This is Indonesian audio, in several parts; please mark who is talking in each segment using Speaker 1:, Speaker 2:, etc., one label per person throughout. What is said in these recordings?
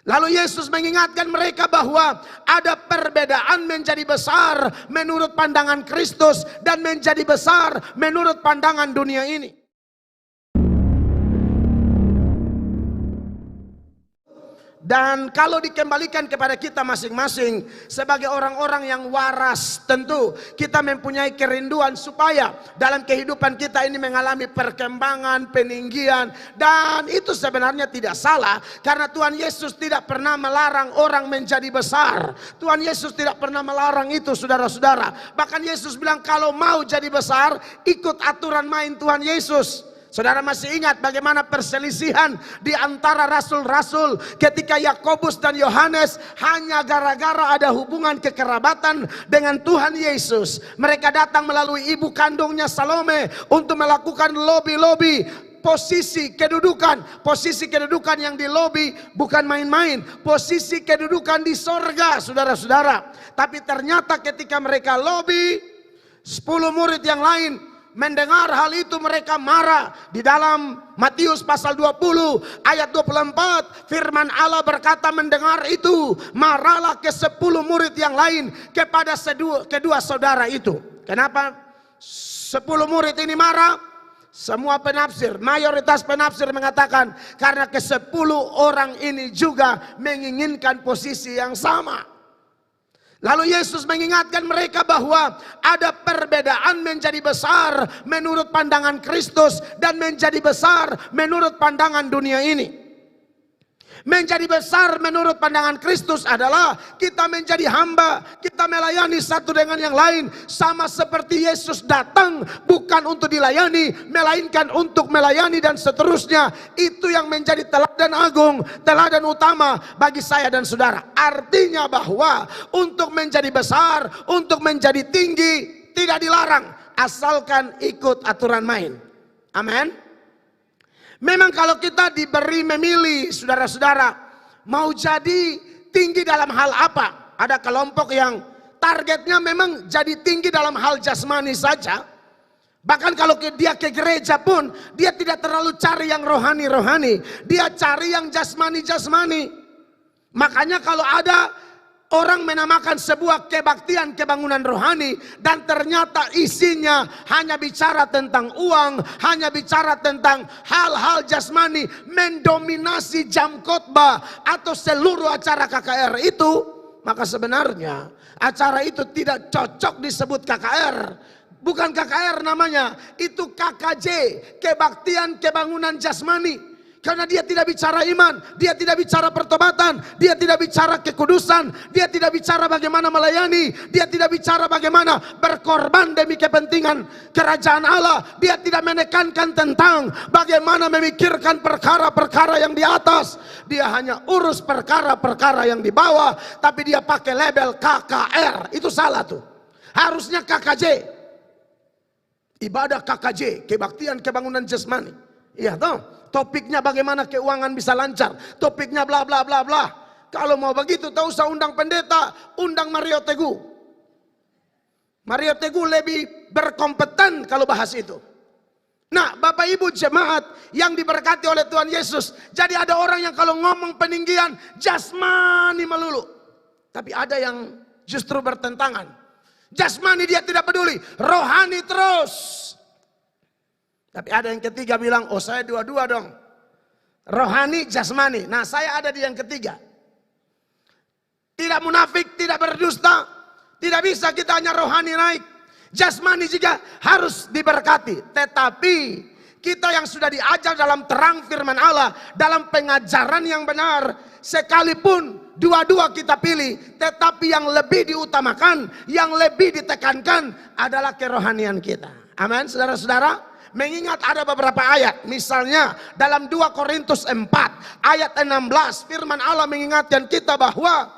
Speaker 1: Lalu Yesus mengingatkan mereka bahwa ada perbedaan menjadi besar menurut pandangan Kristus dan menjadi besar menurut pandangan dunia ini. Dan kalau dikembalikan kepada kita masing-masing sebagai orang-orang yang waras, tentu kita mempunyai kerinduan supaya dalam kehidupan kita ini mengalami perkembangan, peninggian. Dan itu sebenarnya tidak salah, karena Tuhan Yesus tidak pernah melarang orang menjadi besar. Tuhan Yesus tidak pernah melarang itu, saudara-saudara. Bahkan Yesus bilang kalau mau jadi besar, ikut aturan main Tuhan Yesus. Saudara masih ingat bagaimana perselisihan di antara rasul-rasul ketika Yakobus dan Yohanes hanya gara-gara ada hubungan kekerabatan dengan Tuhan Yesus. Mereka datang melalui ibu kandungnya Salome untuk melakukan lobby-lobby posisi kedudukan. Posisi kedudukan yang di lobi bukan main-main. Posisi kedudukan di sorga, saudara-saudara. Tapi ternyata ketika mereka lobby, 10 murid yang lain mendengar hal itu, mereka marah. Di dalam Matius pasal 20 ayat 24 firman Allah berkata, mendengar itu marahlah ke 10 murid yang lain kepada kedua saudara itu. Kenapa 10 murid ini marah? Semua penafsir, mayoritas penafsir mengatakan karena ke-10 orang ini juga menginginkan posisi yang sama. Lalu Yesus mengingatkan mereka bahwa ada perbedaan menjadi besar menurut pandangan Kristus dan menjadi besar menurut pandangan dunia ini. Menjadi besar menurut pandangan Kristus adalah kita menjadi hamba, kita melayani satu dengan yang lain, sama seperti Yesus datang bukan untuk dilayani, melainkan untuk melayani dan seterusnya. Itu yang menjadi teladan agung, teladan utama bagi saya dan saudara. Artinya bahwa untuk menjadi besar, untuk menjadi tinggi tidak dilarang, asalkan ikut aturan main. Amin. Memang kalau kita diberi memilih, saudara-saudara, mau jadi tinggi dalam hal apa? Ada kelompok yang targetnya memang jadi tinggi dalam hal jasmani saja. Bahkan kalau dia ke gereja pun, dia tidak terlalu cari yang rohani-rohani. Dia cari yang jasmani-jasmani. Makanya kalau ada orang menamakan sebuah kebaktian kebangunan rohani dan ternyata isinya hanya bicara tentang uang, hanya bicara tentang hal-hal jasmani, mendominasi jam khotbah atau seluruh acara KKR itu, maka sebenarnya acara itu tidak cocok disebut KKR. Bukan KKR namanya, itu KKJ, kebaktian kebangunan jasmani. Karena dia tidak bicara iman, dia tidak bicara pertobatan, dia tidak bicara kekudusan, dia tidak bicara bagaimana melayani, dia tidak bicara bagaimana berkorban demi kepentingan kerajaan Allah. Dia tidak menekankan tentang bagaimana memikirkan perkara-perkara yang di atas. Dia hanya urus perkara-perkara yang di bawah, tapi dia pakai label KKR. Itu salah tuh. Harusnya KKJ. Ibadah KKJ, kebaktian kebangunan jasmani. Iya toh? Topiknya bagaimana keuangan bisa lancar. Topiknya bla bla bla bla. Kalau mau begitu tak usah undang pendeta, undang Mario Teguh. Mario Teguh lebih berkompeten kalau bahas itu. Nah, Bapak Ibu jemaat yang diberkati oleh Tuhan Yesus. Jadi ada orang yang kalau ngomong peninggian jasmani melulu. Tapi ada yang justru bertentangan. Jasmani dia tidak peduli, rohani terus. Tapi ada yang ketiga bilang, oh saya dua-dua dong. Rohani, jasmani. Nah saya ada di yang ketiga. Tidak munafik, tidak berdusta. Tidak bisa kita hanya rohani naik. Jasmani juga harus diberkati. Tetapi kita yang sudah diajar dalam terang firman Allah, dalam pengajaran yang benar, sekalipun dua-dua kita pilih, tetapi yang lebih diutamakan, yang lebih ditekankan adalah kerohanian kita. Amin, saudara-saudara. Mengingat ada beberapa ayat, misalnya dalam 2 Korintus 4 ayat 16, firman Allah mengingatkan kita bahwa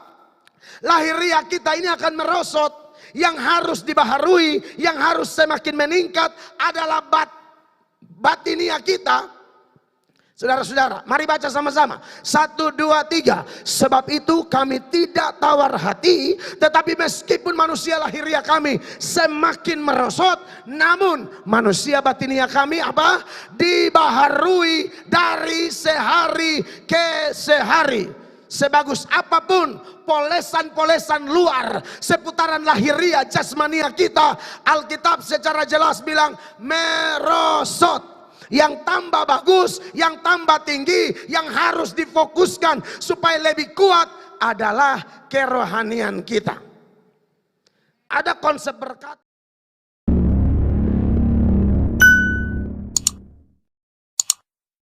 Speaker 1: lahiriah kita ini akan merosot. Yang harus dibaharui, yang harus semakin meningkat adalah batiniah kita. Saudara-saudara, mari baca sama-sama. 1, 2, 3. Sebab itu kami tidak tawar hati, tetapi meskipun manusia lahiriah kami semakin merosot, namun manusia batiniah kami apa? Dibaharui dari sehari ke sehari. sebagus apapun polesan-polesan luar seputaran lahiriah jasmania kita, Alkitab secara jelas bilang merosot. Yang tambah bagus, yang tambah tinggi, yang harus difokuskan supaya lebih kuat adalah kerohanian kita. Ada konsep berkat.